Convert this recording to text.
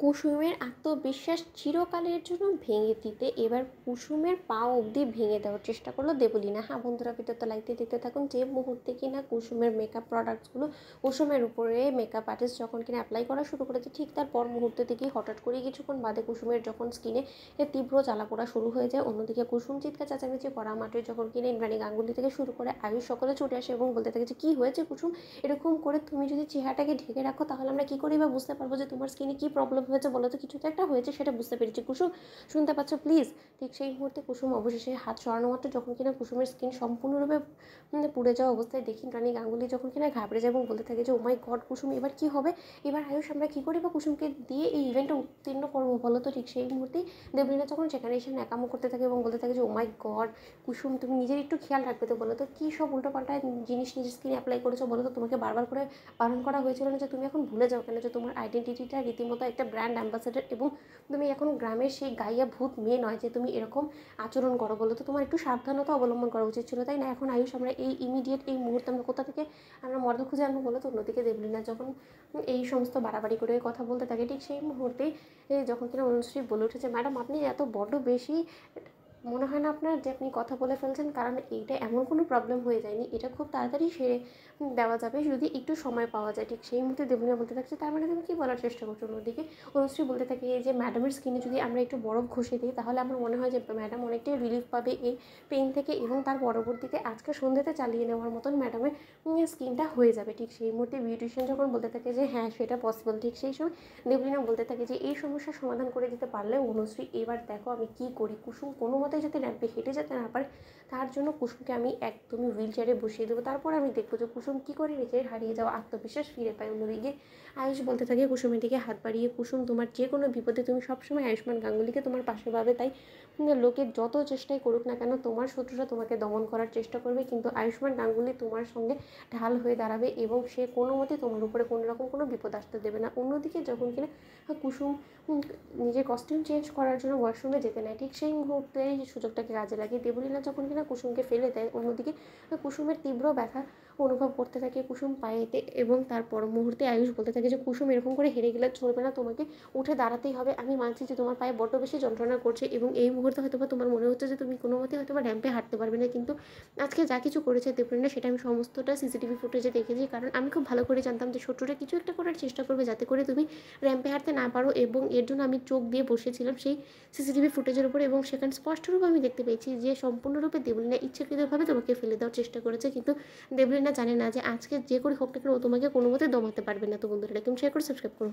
কুসুমের আত্মবিশ্বাস চিরকালের জন্য ভেঙে দিতে এবার কুসুমের পা অবধি ভেঙে দেওয়ার চেষ্টা করলো দেবলীনা। হ্যাঁ বন্ধুরা, ভিডিওতে লাইকতে দেখতে থাকুন। যে মুহূর্তে কিনা কুসুমের মেকআপ প্রোডাক্টসগুলো কুসুমের উপরে মেকআপ আর্টিস্ট যখন কিনা অ্যাপ্লাই করা শুরু করেছে, ঠিক তার পর মুহূর্তে থেকেই হঠাৎ করে কিছুক্ষণ বাদে কুসুমের যখন স্কিনে তীব্র জ্বালাপোড়া শুরু হয়ে যায়। অন্যদিকে কুসুম চিৎকার চেঁচামেচি করা মাত্রই যখন কিনা ইন্দ্রাণী গাঙ্গুলি থেকে শুরু করে আয়ুষ সকলে ছুটে আসে এবং বলতে থাকে যে কী হয়েছে কুসুম, এরকম করে তুমি যদি চেহারাটাকে ঢেকে রাখো তাহলে আমরা কী করে বা বুঝতে পারবো যে তোমার স্কিনে কী প্রবলেম হয়েছে। বলো তো, কিছু তো একটা হয়েছে, সেটা বুঝতে পেরেছি। কুসুম শুনতে পাচ্ছ প্লিজ? ঠিক সেই মুহূর্তে কুসুম অবশেষে হাত সরানো মাত্র যখন কিনা কুসুমের স্কিন সম্পূর্ণরূপে পুড়ে যাওয়া অবস্থায় দেখি রানী গাঙ্গুলি যখন কিনা ঘাবড়ে যায় এবং বলতে থাকে যে ও মাই গড কুসুম, এবার কী হবে? এবার আয়ুষ আমরা কী করি বা কুসুমকে দিয়ে এই ইভেন্টটা উত্তীর্ণ করবো বলো তো? ঠিক সেই মুহূর্তেই দেবলীনা যখন সেখানে এসে ন্যাকামো করতে থাকে এবং বলতে থাকে যে ও মাই গড কুসুম, তুমি নিজের একটু খেয়াল রাখবে তো? বলো তো কী সব উল্টোপাল্টা জিনিস নিজের স্কিনে অ্যাপ্লাই করেছো বলো তো? তোমাকে বারবার করে বারণ করা হয়েছিল না যে তুমি এখন ভুলে যাও কেন যে তোমার আইডেন্টিটিটা রীতিমতো একটা ব্র্যান্ড অ্যাম্বাসেডর এবং তুমি এখন গ্রামের সেই গাইয়া ভূত মেয়ে নয় যে তুমি এরকম আচরণ করো। বলো তো, তোমার একটু সাবধানতা অবলম্বন করা উচিত ছিল, তাই না? এখন আয়ুষ আমরা এই ইমিডিয়েট এই মুহূর্তে আমরা কোথা থেকে আমরা মডেল খুঁজে আনবো বলো তো? অন্যদিকে দেবলীনা যখন এই সমস্ত বাড়াবাড়ি করে কথা বলতে থাকে, ঠিক সেই মুহূর্তেই যখন কিনা অনুশ্রী বলে উঠেছে ম্যাডাম আপনি এত বড্ড বেশি মনে হয় না আপনার যে আপনি কথা বলে ফেলছেন, কারণ এইটা এমন কোনো প্রবলেম হয়ে যায়নি, এটা খুব তাড়াতাড়ি সেরে দেওয়া যাবে যদি একটু সময় পাওয়া যায়। ঠিক সেই মুহূর্তে দেবলীনা বলতে থাকছে তার মানে তুমি কী বলার চেষ্টা করছো? অন্যদিকে অনুশ্রী বলতে থাকে যে ম্যাডামের স্কিনে যদি আমরা একটু বরফ ঘষে দিই তাহলে আমার মনে হয় যে ম্যাডাম অনেকটাই রিলিফ পাবে এই পেইন থেকে এবং তার পরবর্তীতে আজকে সন্ধ্যেতে চালিয়ে নেওয়ার মতন ম্যাডামের স্কিনটা হয়ে যাবে। ঠিক সেই মুহূর্তে বিউটিশিয়ান যখন বলতে থাকে যে হ্যাঁ সেটা পসিবল, ঠিক সেই সময় দেবলীনা বলতে থাকে যে এই সমস্যার সমাধান করে দিতে পারলে অনুশ্রী এবার দেখো আমি কী করি। কুসুম কোনো মতে যাতে র্যাম্পে হেঁটে যেতে না পারে তার জন্য কুসুমকে আমি একদমই হুইল চেয়ারে বসিয়ে দেবো, তারপর আমি দেখবো যে কুসুম কী করে নিজের হারিয়ে যাওয়া আত্মবিশ্বাস ফিরে পায়। অন্যদিকে আয়ুষ বলতে থাকে কুসুমের দিকে হাত বাড়িয়ে, কুসুম তোমার যে কোনো বিপদে তুমি সবসময় আয়ুষ্মান গাঙ্গুলিকে তোমার পাশে পাবে, তাই লোকে যত চেষ্টাই করুক না কেন তোমার শত্রুরা তোমাকে দমন করার চেষ্টা করবে, কিন্তু আয়ুষ্মান গাঙ্গুলি তোমার সঙ্গে ঢাল হয়ে দাঁড়াবে এবং সে কোনো মতে তোমার উপরে কোনো রকম কোনো বিপদ আসতে দেবে না। অন্যদিকে যখন কিনা কুসুম নিজের কস্টিউম চেঞ্জ করার জন্য ওয়াশরুমে যেতে নেয়, ঠিক সেই মুহূর্তে এই সুযোগটাকে কাজে লাগিয়ে দেবলীনা যখন কিনা কুসুমকে ফেলে দেয়, অন্যদিকে কুসুমের তীব্র ব্যথা অনুভব করতে থাকে কুসুম পায়েতে এবং তার পর মুহূর্তে আয়ুষ বলতে থাকে যে কুসুম এরকম করে হেরে গেলে চলবে না, তোমাকে উঠে দাঁড়াতেই হবে। আমি মানছি যে তোমার পায়ে বড্ড বেশি যন্ত্রণা করছে এবং এই মুহূর্তে হয়তো বা তোমার মনে হচ্ছে যে তুমি কোনো মতে হয়তো বা র্যাম্পে হাঁটতে পারবে না, কিন্তু আজকে যা কিছু করেছে দেবলীনা সেটা আমি সমস্তটা সিসিটিভি ফুটেজে দেখেছি, কারণ আমি খুব ভালো করে জানতাম যে শত্রুরা কিছু একটা করার চেষ্টা করবে যাতে করে তুমি র্যাম্পে হাঁটতে না পারো এবং এর জন্য আমি চোখ দিয়ে বসেছিলাম সেই সিসিটিভি ফুটেজের উপর এবং সেখানে স্পষ্টরূপে আমি দেখতে পেয়েছি যে সম্পূর্ণরূপে দেবলীনা ইচ্ছাকৃতভাবে তোমাকে ফেলে দেওয়ার চেষ্টা করেছে, কিন্তু দেবলীনা জানে না যে আজকে যে করে হোক না কেন ও তোমাকে কোনো মতে দমাতে পারবে না। তো বন্ধুরা, একদম শেয়ার করে সাবস্ক্রাইব করো।